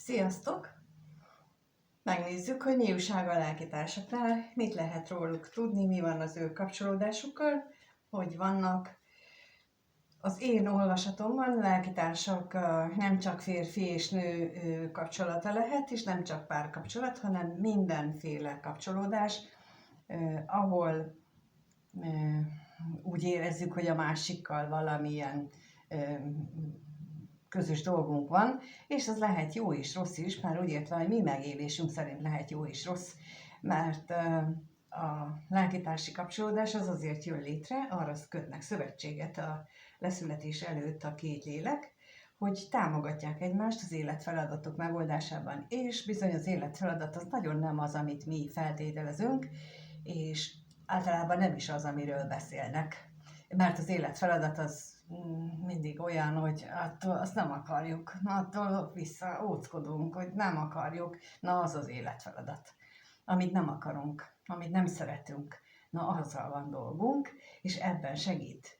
Sziasztok! Megnézzük, hogy mi újság a lelkitársaknál, mit lehet róluk tudni, mi van az ő kapcsolódásukkal, hogy vannak. Az én olvasatomban lelkitársak nem csak férfi és nő kapcsolata lehet, és nem csak párkapcsolat, hanem mindenféle kapcsolódás, ahol úgy érezzük, hogy a másikkal valamilyen közös dolgunk van, és az lehet jó és rossz is, már úgy értve, hogy mi megélésünk szerint lehet jó és rossz, mert a lelkitársi kapcsolódás az azért jön létre, arra kötnek szövetséget a leszületés előtt a két lélek, hogy támogatják egymást az életfeladatok megoldásában, és bizony az életfeladat az nagyon nem az, amit mi feltételezünk, és általában nem is az, amiről beszélnek. Mert az életfeladat az mindig olyan, hogy attól azt nem akarjuk, attól visszaóckodunk, hogy nem akarjuk, na az az életfeladat. Amit nem akarunk, amit nem szeretünk, na azzal van dolgunk, és ebben segít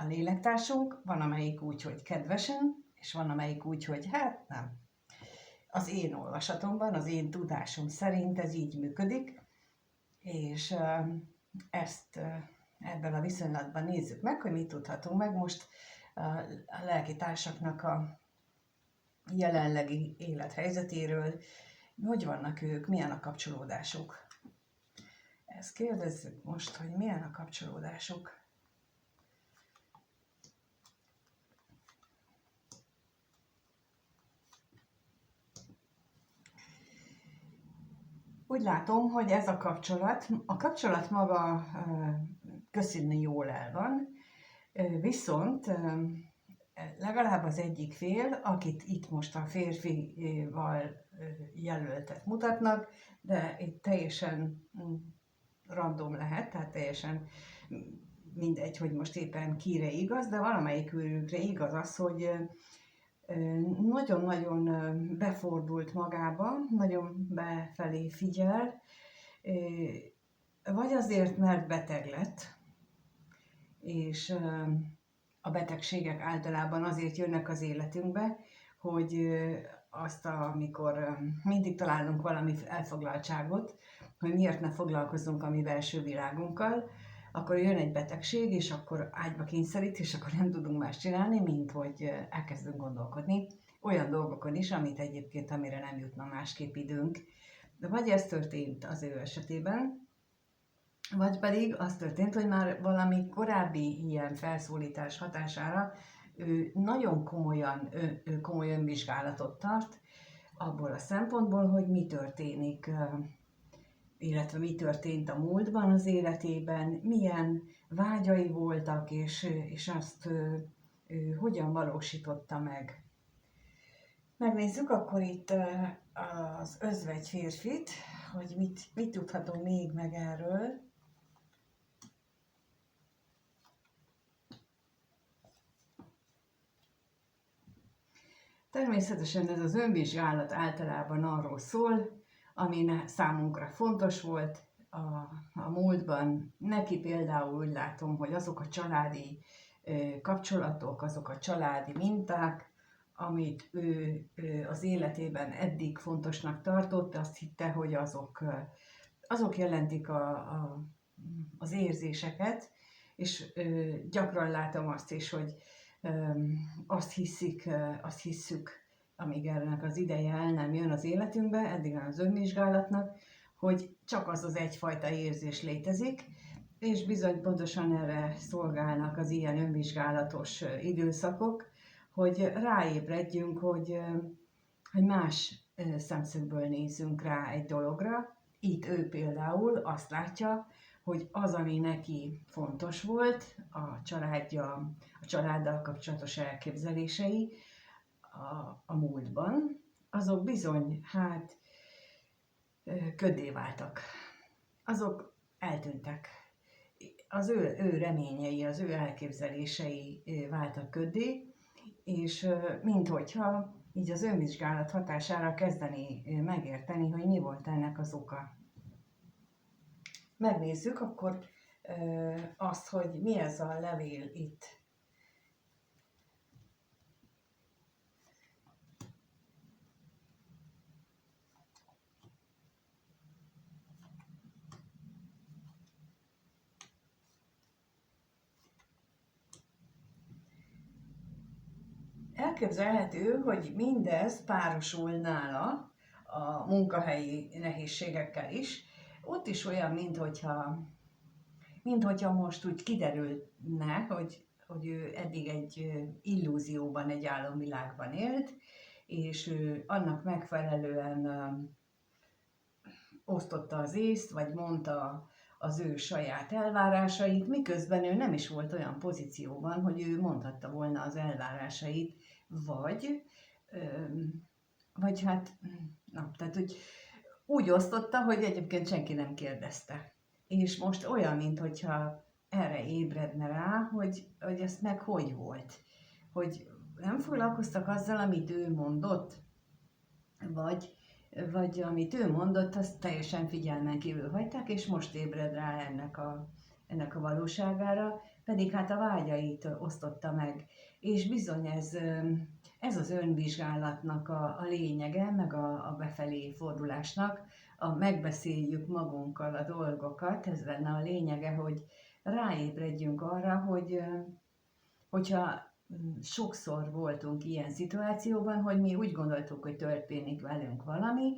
a lélektársunk, van amelyik úgy, hogy kedvesen, és van amelyik úgy, hogy hát nem. Az én olvasatomban, az én tudásom szerint ez így működik, és ezt ebben a viszonylatban nézzük meg, hogy mit tudhatunk meg most a lelkitársaknak a jelenlegi élethelyzetéről, hogy vannak ők, milyen a kapcsolódásuk. Ezt kérdezzük most, hogy milyen a kapcsolódásuk. Úgy látom, hogy ez a kapcsolat maga köszönni jól el van, viszont legalább az egyik fél, akit itt most a férfival jelöltet mutatnak, de itt teljesen random lehet, tehát teljesen mindegy, hogy most éppen kire igaz, de valamelyikükre igaz az, hogy nagyon-nagyon befordult magába, nagyon befelé figyel, vagy azért, mert beteg lett, és a betegségek általában azért jönnek az életünkbe, hogy amikor mindig találunk valami elfoglaltságot, hogy miért ne foglalkozzunk a mi belső világunkkal, akkor jön egy betegség, és akkor ágyba kényszerít, és akkor nem tudunk más csinálni, mint hogy elkezdünk gondolkodni olyan dolgokon is, amire nem jutna másképp időnk. De vagy ez történt az ő esetében, vagy pedig az történt, hogy már valami korábbi ilyen felszólítás hatására ő nagyon komoly önvizsgálatot tart, abból a szempontból, hogy mi történik, illetve mi történt a múltban az életében, milyen vágyai voltak, és azt hogyan valósította meg. Megnézzük akkor itt az özvegy férfit, hogy mit tudhatunk még meg erről. Természetesen ez az önvizsgálat általában arról szól, ami számunkra fontos volt a múltban. Neki például úgy látom, hogy azok a családi kapcsolatok, azok a családi minták, amit ő az életében eddig fontosnak tartott, azt hitte, hogy azok jelentik az érzéseket, és gyakran látom azt is, hogy azt hisszük, amíg ennek az ideje el nem jön az életünkbe, eddig az önvizsgálatnak, hogy csak az az egyfajta érzés létezik, és bizony pontosan erre szolgálnak az ilyen önvizsgálatos időszakok, hogy ráébredjünk, hogy más szemszögből nézzünk rá egy dologra. Itt ő például azt látja, hogy az, ami neki fontos volt, a családja, a családdal kapcsolatos elképzelései a múltban, azok bizony, köddé váltak. Azok eltűntek. Az ő reményei, az ő elképzelései váltak köddé, és minthogyha így az önvizsgálat hatására kezdeni megérteni, hogy mi volt ennek az oka. Megnézzük akkor azt, hogy mi ez a levél itt. elképzelhető, hogy mindez párosul nála a munkahelyi nehézségekkel is. Ott is olyan, minthogyha most úgy kiderülne, hogy ő eddig egy illúzióban, egy álomvilágban élt, és ő annak megfelelően osztotta az észt, vagy mondta az ő saját elvárásait, miközben ő nem is volt olyan pozícióban, hogy ő mondhatta volna az elvárásait, vagy hát, na, tehát úgy osztotta, hogy egyébként senki nem kérdezte. És most olyan, mintha erre ébredne rá, hogy ezt meg hogy volt. Hogy nem foglalkoztak azzal, amit ő mondott, vagy amit ő mondott, azt teljesen figyelmen kívül hagyták, és most ébred rá ennek a valóságára, pedig hát a vágyait osztotta meg. És bizony ez az önvizsgálatnak a lényege, meg a befelé fordulásnak, megbeszéljük magunkkal a dolgokat, ez lenne a lényege, hogy ráébredjünk arra, hogyha sokszor voltunk ilyen szituációban, hogy mi úgy gondoltuk, hogy történik velünk valami,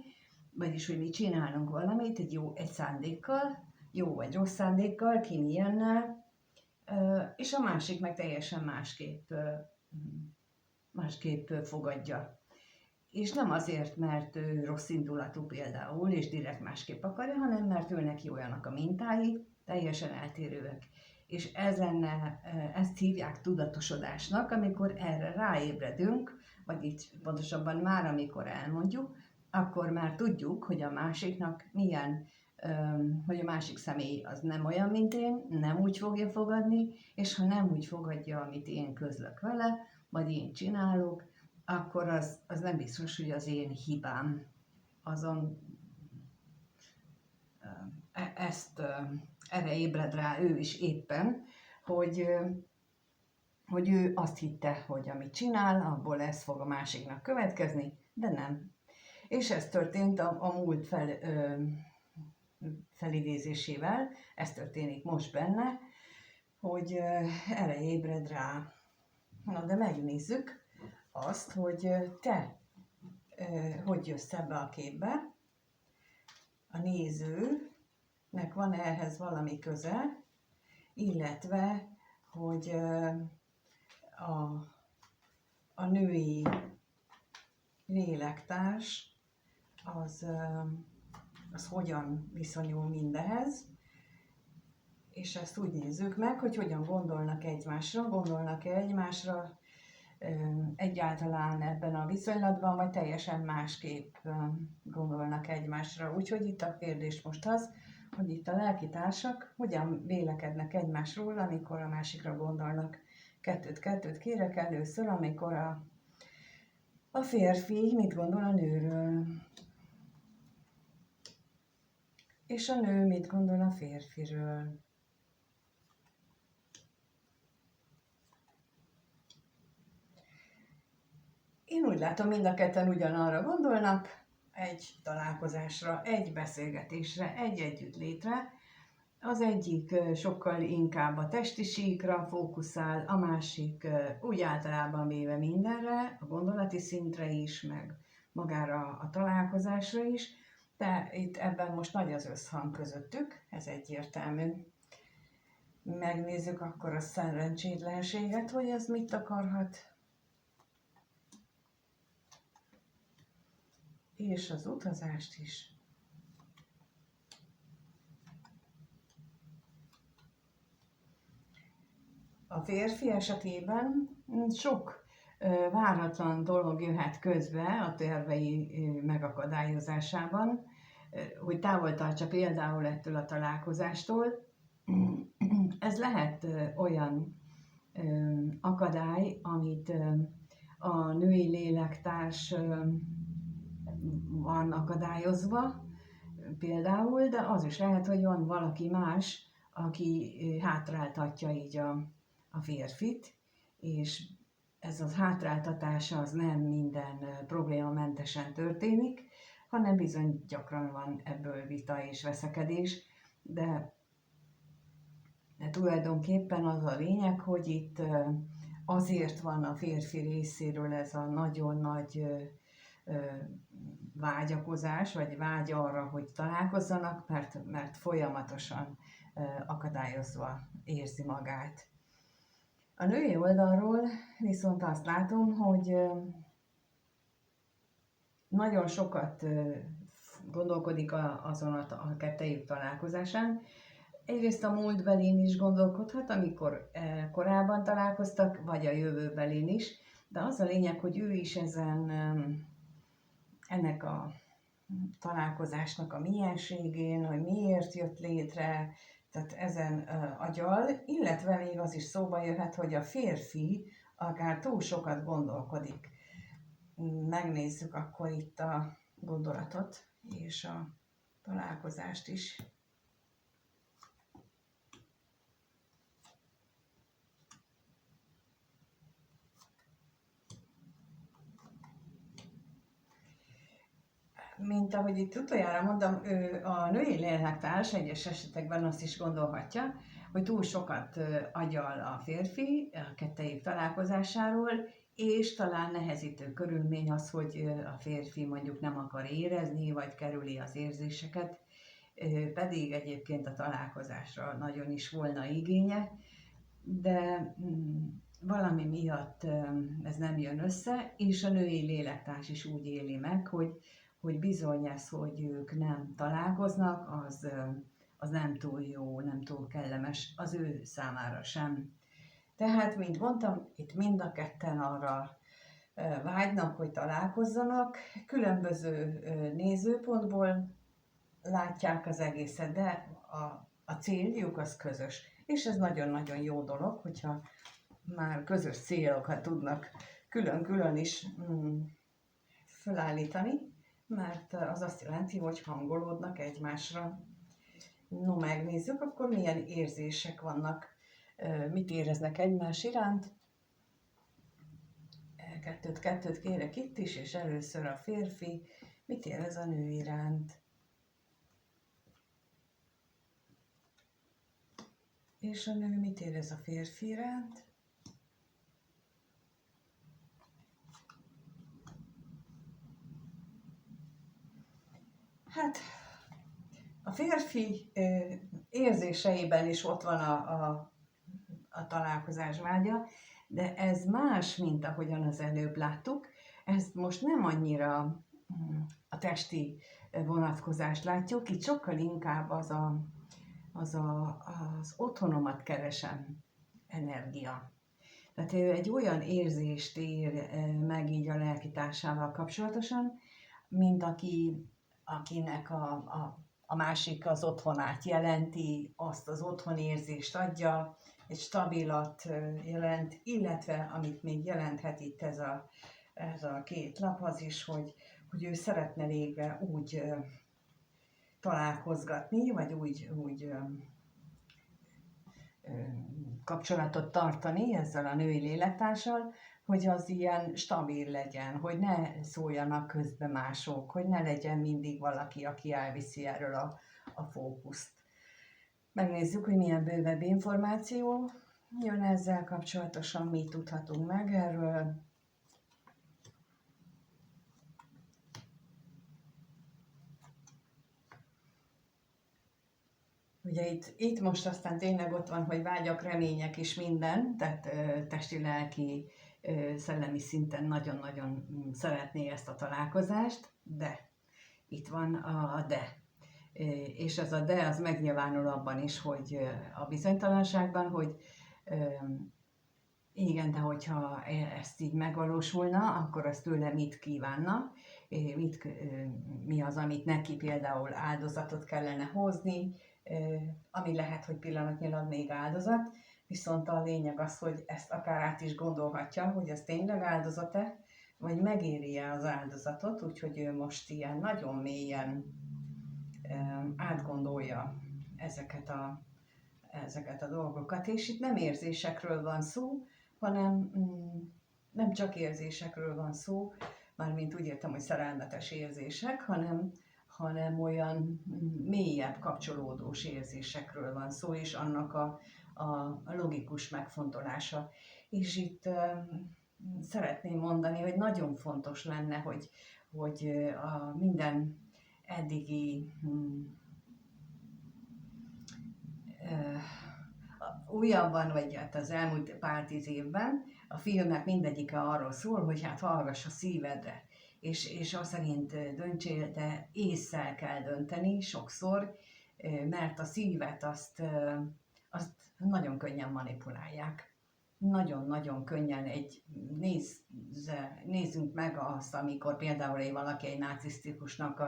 vagyis, hogy mi csinálunk valamit egy szándékkal, jó vagy rossz szándékkal, ki milyennel, és a másik meg teljesen másképp fogadja. És nem azért, mert ő rossz indulatú például, és direkt másképp akarja, hanem mert ő neki olyanak a mintái, teljesen eltérőek. És ezt hívják tudatosodásnak, amikor erre ráébredünk, vagy itt pontosabban már amikor elmondjuk, akkor már tudjuk, hogy a másiknak hogy a másik személy az nem olyan, mint én, nem úgy fogja fogadni, és ha nem úgy fogadja, amit én közlök vele, vagy én csinálok, akkor az nem biztos, hogy az én hibám. Erre ébred rá ő is éppen, hogy ő azt hitte, hogy amit csinál, abból ez fog a másiknak következni, de nem. És ez történt a múlt felidézésével, ez történik most benne, hogy erre ébred rá. Na, de megnézzük azt, hogy te hogy jössz ebbe a képbe. A nézőnek van ehhez valami köze, illetve, hogy a női lélektárs az hogyan viszonyul mindehez, és ezt úgy nézzük meg, hogy hogyan gondolnak egymásra egyáltalán ebben a viszonylatban, vagy teljesen másképp gondolnak egymásra. Úgyhogy itt a kérdés most az, hogy itt a lelkitársak hogyan vélekednek egymásról, amikor a másikra gondolnak. Kettőt kérek először, amikor a férfi mit gondol a nőről, és a nő mit gondol a férfiről. Én úgy látom, mind a ketten ugyanarra gondolnak, egy találkozásra, egy beszélgetésre, egy együttlétre. Az egyik sokkal inkább a testi síkra fókuszál, a másik úgy általában véve mindenre, a gondolati szintre is, meg magára a találkozásra is, de itt ebben most nagy az összhang közöttük, ez egyértelmű. Megnézzük akkor a szerencsétlenséget, hogy ez mit akarhat. És az utazást is. A férfi esetében sok váratlan dolog jöhet közbe a tervei megakadályozásában, hogy távol tartsa például ettől a találkozástól. Ez lehet olyan akadály, amit a női lélektárs van akadályozva például, de az is lehet, hogy van valaki más, aki hátráltatja így a férfit, és ez az hátráltatása az nem minden problémamentesen történik, hanem bizony gyakran van ebből vita és veszekedés, de tulajdonképpen az a lényeg, hogy itt azért van a férfi részéről ez a nagyon nagy vágyakozás, vagy vágy arra, hogy találkozzanak, mert folyamatosan akadályozva érzi magát. A női oldalról viszont azt látom, hogy nagyon sokat gondolkodik azon a kettejük találkozásán. Egyrészt a múltbelin is gondolkodhat, amikor korábban találkoztak, vagy a jövőbelin is, de az a lényeg, hogy ő is ennek a találkozásnak a mienségén, hogy miért jött létre, tehát ezen agyal, illetve még az is szóba jöhet, hogy a férfi akár túl sokat gondolkodik. Megnézzük akkor itt a gondolatot és a találkozást is. Mint ahogy itt utoljára mondtam, a női lélektárs egyes esetekben azt is gondolhatja, hogy túl sokat agyal a férfi a kettejük találkozásáról, és talán nehezítő körülmény az, hogy a férfi mondjuk nem akar érezni, vagy kerüli az érzéseket, pedig egyébként a találkozásra nagyon is volna igénye, de valami miatt ez nem jön össze, és a női lélektárs is úgy éli meg, hogy bizony ez, hogy ők nem találkoznak, az nem túl jó, nem túl kellemes az ő számára sem. Tehát, mint mondtam, itt mind a ketten arra vágynak, hogy találkozzanak, különböző nézőpontból látják az egészet, de a céljuk az közös. És ez nagyon-nagyon jó dolog, hogyha már közös célokat tudnak külön-külön is felállítani, mert az azt jelenti, hogy hangolódnak egymásra. No, megnézzük, akkor milyen érzések vannak, mit éreznek egymás iránt. Kettőt kérek itt is, és először a férfi, mit érez a nő iránt. És a nő mit érez a férfi iránt. Hát, a férfi érzéseiben is ott van a találkozás vágya, de ez más, mint ahogyan az előbb láttuk. Ezt most nem annyira a testi vonatkozást látjuk, itt sokkal inkább az otthonomat keresem energia. Tehát ő egy olyan érzést ér meg így a lelkitársával kapcsolatosan, mint akinek a másik az otthonát jelenti, azt az otthonérzést adja, egy stabilat jelent, illetve amit még jelenthet itt ez a két lap az is, hogy ő szeretne végre úgy találkozgatni, vagy úgy kapcsolatot tartani ezzel a női lélektársal, hogy az ilyen stabil legyen, hogy ne szóljanak közbe mások, hogy ne legyen mindig valaki, aki elviszi erről a fókuszt. Megnézzük, hogy milyen bővebb információ jön ezzel kapcsolatosan, mit tudhatunk meg erről. Ugye itt most aztán tényleg ott van, hogy vágyak, remények és minden, tehát testi, lelki, szellemi szinten nagyon-nagyon szeretné ezt a találkozást, de itt van a de. És ez a de az megnyilvánul abban is, hogy a bizonytalanságban, hogy igen, de hogyha ezt így megvalósulna, akkor azt tőle mit kívánna, mi az, amit neki például áldozatot kellene hozni, ami lehet, hogy pillanatnyilag még áldozat, viszont a lényeg az, hogy ezt akár át is gondolhatja, hogy ez tényleg áldozat-e, vagy megéri-e az áldozatot, úgyhogy ő most ilyen nagyon mélyen átgondolja ezeket a dolgokat, és itt nem érzésekről van szó, hanem nem csak érzésekről van szó, mármint úgy értem, hogy szerelmetes érzések, hanem olyan mélyebb kapcsolódós érzésekről van szó, és annak a logikus megfontolása. És itt szeretném mondani, hogy nagyon fontos lenne, hogy a minden eddigi újabban, vagy hát az elmúlt pár 10 évben a filmek mindegyike arról szól, hogy hát hallgass a szívedre, és azt szerint döntsél, de ésszel kell dönteni sokszor, mert a szívet azt nagyon könnyen manipulálják. Nagyon-nagyon könnyen nézzünk meg azt, amikor például valaki egy narcisztikusnak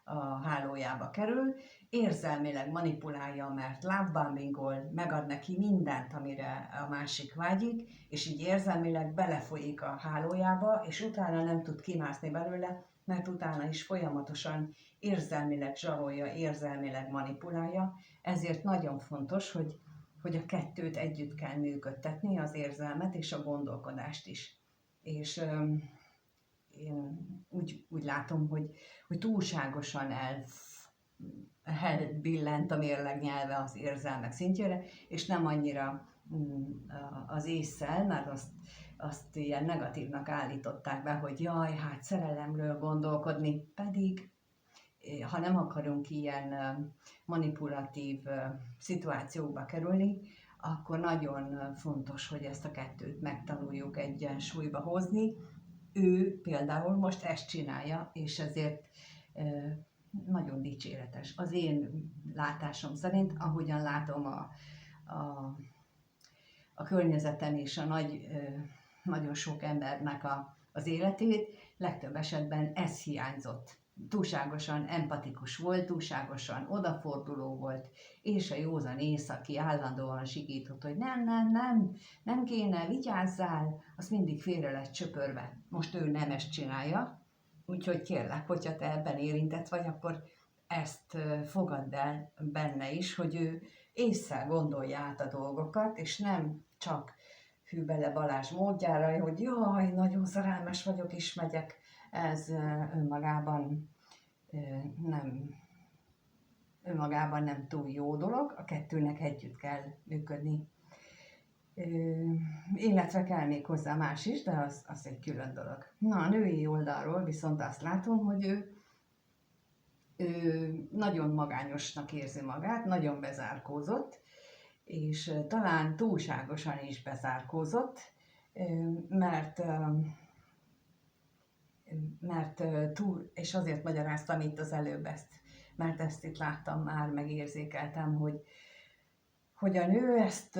a hálójába kerül, érzelmileg manipulálja, mert love-bombingol, megad neki mindent, amire a másik vágyik, és így érzelmileg belefolyik a hálójába, és utána nem tud kimászni belőle, mert utána is folyamatosan érzelmileg zsarolja, érzelmileg manipulálja. Ezért nagyon fontos, hogy a kettőt együtt kell működtetni, az érzelmet és a gondolkodást is. És én úgy látom, hogy túlságosan elbillent a mérleg nyelve az érzelmek szintjére, és nem annyira az ésszel, mert azt ilyen negatívnak állították be, hogy jaj, hát szerelemről gondolkodni, pedig ha nem akarunk ilyen manipulatív szituációkba kerülni, akkor nagyon fontos, hogy ezt a kettőt megtanuljuk egyensúlyba hozni. Ő például most ezt csinálja, és ezért nagyon dicséretes. Az én látásom szerint, ahogyan látom a környezetem és nagyon sok embernek az életét, legtöbb esetben ez hiányzott. Túlságosan empatikus volt, túlságosan odaforduló volt, és a józan ész, aki állandóan sikított, hogy nem kéne, vigyázzál, azt mindig félre lett csöpörve. Most ő nem ezt csinálja, úgyhogy kérlek, hogyha te ebben érintett vagy, akkor ezt fogadd el benne is, hogy ő ésszel gondolja át a dolgokat, és nem csak hű bele Balázs módjára, hogy jaj, nagyon szerelmes vagyok, és megyek. Ez önmagában nem túl jó dolog, a kettőnek együtt kell működni. Illetve kell még hozzá más is, de az egy külön dolog. Na, a női oldalról viszont azt látom, hogy ő nagyon magányosnak érzi magát, nagyon bezárkózott, és talán túlságosan is bezárkózott, mert és azért magyaráztam itt az előbb ezt, mert ezt itt láttam már, megérzékeltem, hogy a nő ezt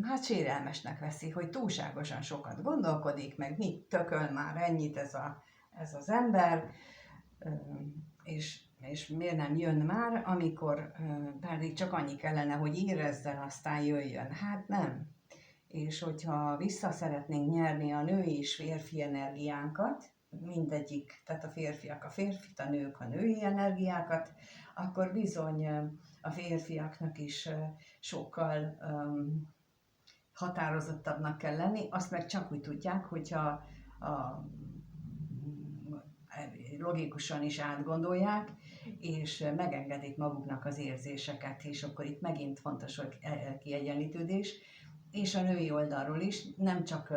hát sérelmesnek veszi, hogy túlságosan sokat gondolkodik, meg mit tököl már ennyit ez az ember, és miért nem jön már, amikor pedig csak annyi kellene, hogy érezzen, aztán jöjjön. Hát nem. És hogyha vissza szeretnénk nyerni a női és férfi energiánkat, mindegyik, tehát a férfiak a férfit, a nők a női energiákat, akkor bizony a férfiaknak is sokkal határozottabbnak kell lenni, azt meg csak úgy tudják, hogyha logikusan is átgondolják, és megengedik maguknak az érzéseket, és akkor itt megint fontos, hogy kiegyenlítődés, és a női oldalról is nem csak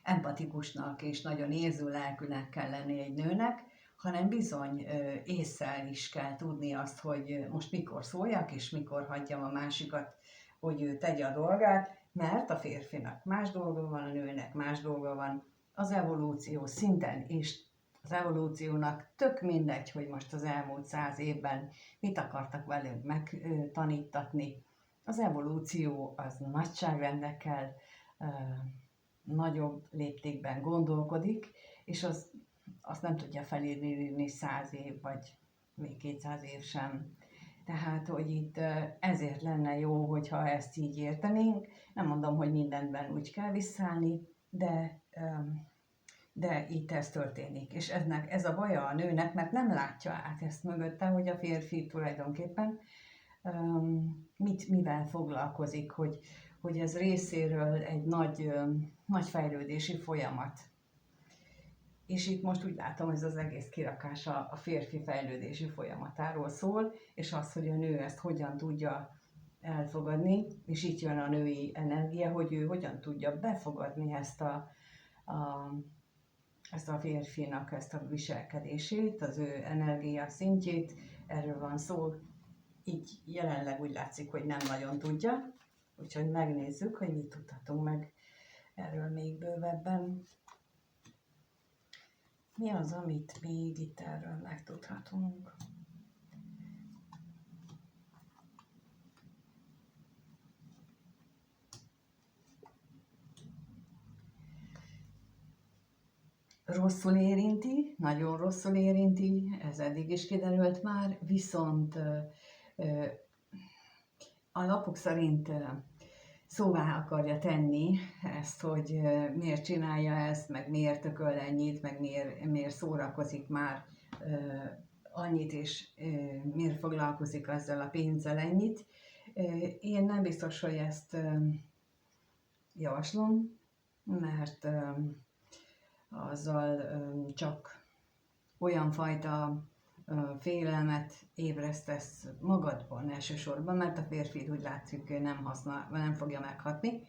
empatikusnak és nagyon érző lelkűnek kell lenni egy nőnek, hanem bizony ésszel is kell tudni azt, hogy most mikor szóljak, és mikor hagyjam a másikat, hogy ő tegye a dolgát, mert a férfinak más dolga van, a nőnek más dolga van, az evolúció szinten is. Az evolúciónak tök mindegy, hogy most az elmúlt 100 évben mit akartak velünk megtanítatni. Az evolúció az nagyságrendekkel, nagyobb léptékben gondolkodik, és azt nem tudja felírni 100 év, vagy még 200 év sem. Tehát, hogy itt ezért lenne jó, hogyha ezt így értenénk. Nem mondom, hogy mindenben úgy kell visszállni, de itt ez történik. És ez a baja a nőnek, mert nem látja át ezt mögötte, hogy a férfi tulajdonképpen mivel foglalkozik, hogy ez részéről egy nagy fejlődési folyamat. És itt most úgy látom, hogy ez az egész kirakás a férfi fejlődési folyamatáról szól, és az, hogy a nő ezt hogyan tudja elfogadni, és itt jön a női energia, hogy ő hogyan tudja befogadni ezt a férfinak ezt a viselkedését, az ő energia szintjét, erről van szó. Így jelenleg úgy látszik, hogy nem nagyon tudja, úgyhogy megnézzük, hogy mit tudhatunk meg erről még bővebben. Mi az, amit még itt erről megtudhatunk? Rosszul érinti, nagyon rosszul érinti, ez eddig is kiderült már, viszont a lapok szerint szóvá akarja tenni ezt, hogy miért csinálja ezt, meg miért tököl ennyit, meg miért szórakozik már annyit, és miért foglalkozik azzal a pénzzel ennyit. Én nem biztos, hogy ezt javaslom, mert azzal csak olyan fajta félelmet ébresztesz magadban elsősorban, mert a férfit úgy látszik nem fogja meghatni,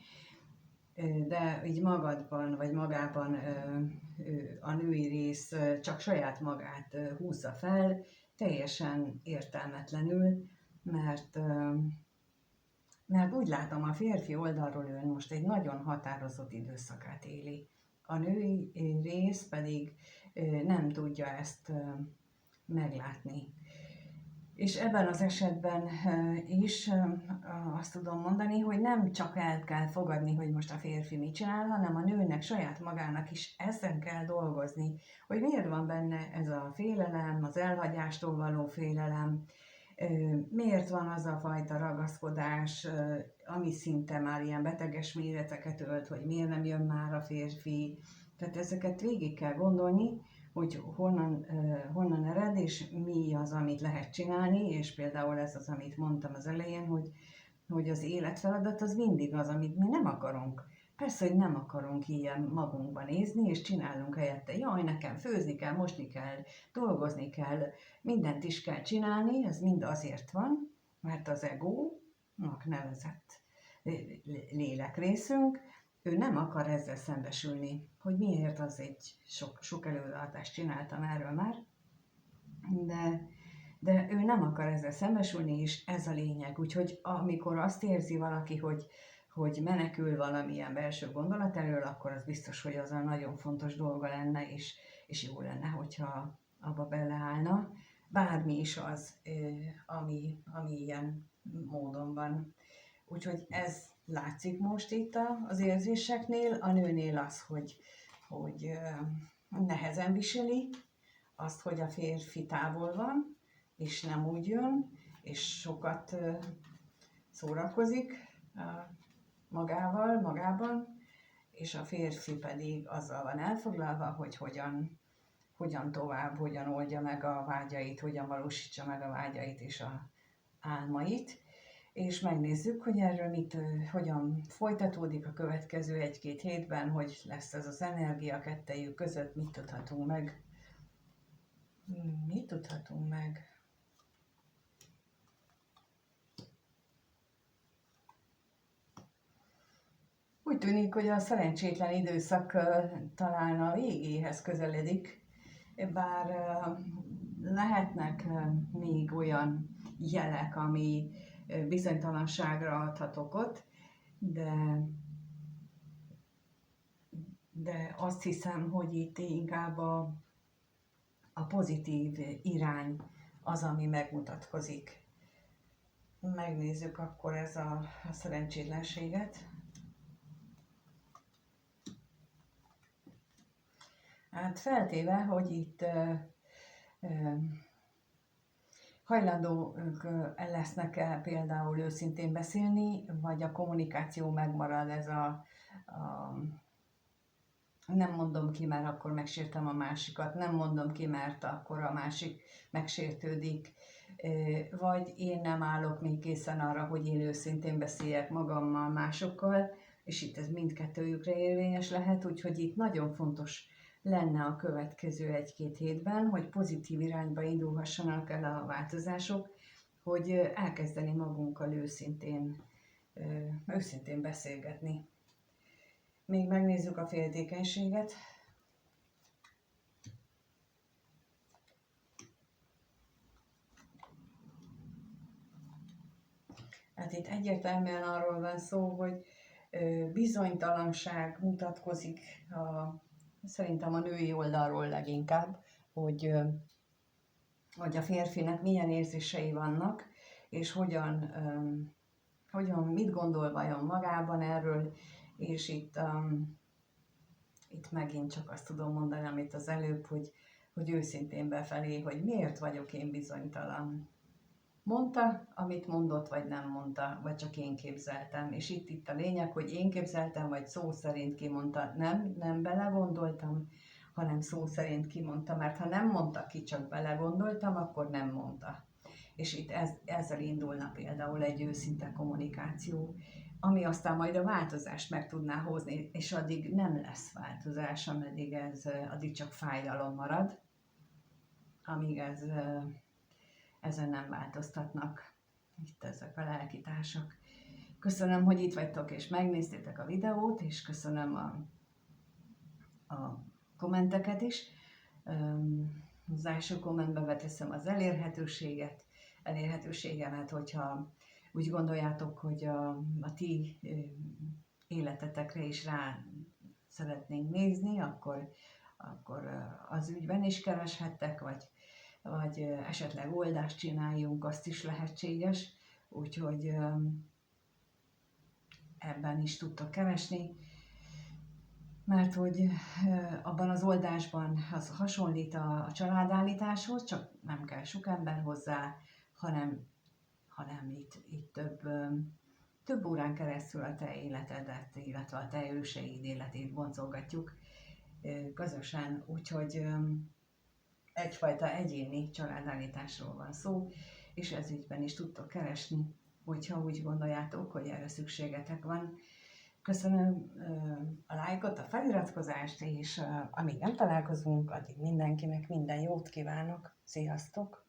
de így magadban vagy magában a női rész csak saját magát húzza fel, teljesen értelmetlenül, mert úgy látom, a férfi oldalról ő most egy nagyon határozott időszakát éli. A női rész pedig nem tudja ezt meglátni. És ebben az esetben is azt tudom mondani, hogy nem csak el kell fogadni, hogy most a férfi mit csinál, hanem a nőnek saját magának is ezen kell dolgozni, hogy miért van benne ez a félelem, az elhagyástól való félelem, miért van az a fajta ragaszkodás, ami szinte már ilyen beteges méreteket ölt, hogy miért nem jön már a férfi. Tehát ezeket végig kell gondolni, hogy honnan ered, és mi az, amit lehet csinálni, és például ez az, amit mondtam az elején, hogy az életfeladat az mindig az, amit mi nem akarunk. Persze, hogy nem akarunk ilyen magunkba nézni, és csinálunk helyette. Jaj, nekem főzni kell, mosni kell, dolgozni kell, mindent is kell csinálni, ez mind azért van, mert az egónak nevezett lélekrészünk, ő nem akar ezzel szembesülni, hogy miért, az egy sok előadást csináltam erről már, de ő nem akar ezzel szembesülni, és ez a lényeg. Úgyhogy amikor azt érzi valaki, hogy menekül valamilyen belső gondolat elől, akkor az biztos, hogy az a nagyon fontos dolga lenne, és jó lenne, hogyha abba beleállna. Bármi is az, ami ilyen módon van. Úgyhogy ez látszik most itt az érzéseknél. A nőnél az, hogy nehezen viseli, azt, hogy a férfi távol van, és nem úgy jön, és sokat szórakozik magában, és a férfi pedig azzal van elfoglalva, hogy hogyan tovább, hogyan oldja meg a vágyait, hogyan valósítsa meg a vágyait és a álmait. És megnézzük, hogy erről hogyan folytatódik a következő 1-2 hétben, hogy lesz ez az energia kettejük között, mit tudhatunk meg. Mit tudhatunk meg? Úgy tűnik, hogy a szerencsétlen időszak talán a végéhez közeledik, bár lehetnek még olyan jelek, ami bizonytalanságra adhat okot, de azt hiszem, hogy itt inkább a pozitív irány az, ami megmutatkozik. Megnézzük akkor ez a szerencsétlenséget. Hát feltéve, hogy itt hajlandók lesznek például őszintén beszélni, vagy a kommunikáció megmarad, ez nem mondom ki, mert akkor megsértem a másikat, nem mondom ki, mert akkor a másik megsértődik, vagy én nem állok még készen arra, hogy én őszintén beszéljek magammal, másokkal, és itt ez mindkettőjükre érvényes lehet, úgyhogy itt nagyon fontos lenne a következő 1-2 hétben, hogy pozitív irányba indulhassanak el a változások, hogy elkezdeni magunkkal őszintén beszélgetni. Még megnézzük a féltékenységet. Hát itt egyértelműen arról van szó, hogy bizonytalanság mutatkozik szerintem a női oldalról leginkább, hogy a férfinek milyen érzései vannak, és mit gondol vajon magában erről, és itt megint csak azt tudom mondani, amit az előbb, hogy őszintén befelé, hogy miért vagyok én bizonytalan. Mondta, amit mondott, vagy nem mondta, vagy csak én képzeltem. És itt a lényeg, hogy én képzeltem, vagy szó szerint kimondta. Nem belegondoltam, hanem szó szerint kimondta, mert ha nem mondta ki, csak belegondoltam, akkor nem mondta. És itt ezzel indulna például egy őszinte kommunikáció, ami aztán majd a változást meg tudná hozni, és addig nem lesz változás, addig csak fájdalom marad, amíg ezen nem változtatnak itt ezek a lelkitársak. Köszönöm, hogy itt vagytok és megnéztétek a videót, és köszönöm a kommenteket is. Az első kommentbe beteszem az elérhetőségemet, hogyha úgy gondoljátok, hogy a ti életetekre is rá szeretnénk nézni, akkor az ügyben is kereshettek, vagy esetleg oldást csináljunk, azt is lehetséges, úgyhogy ebben is tudtok keresni, mert hogy abban az oldásban az hasonlít a családállításhoz, csak nem kell sok ember hozzá, hanem itt több órán keresztül a te életedet, illetve a te őseid életét boncolgatjuk közösen, úgyhogy egyfajta egyéni családállításról van szó, és ez ügyben is tudtok keresni, hogyha úgy gondoljátok, hogy erre szükségetek van. Köszönöm a lájkot, a feliratkozást, és amíg nem találkozunk, addig mindenkinek minden jót kívánok. Sziasztok!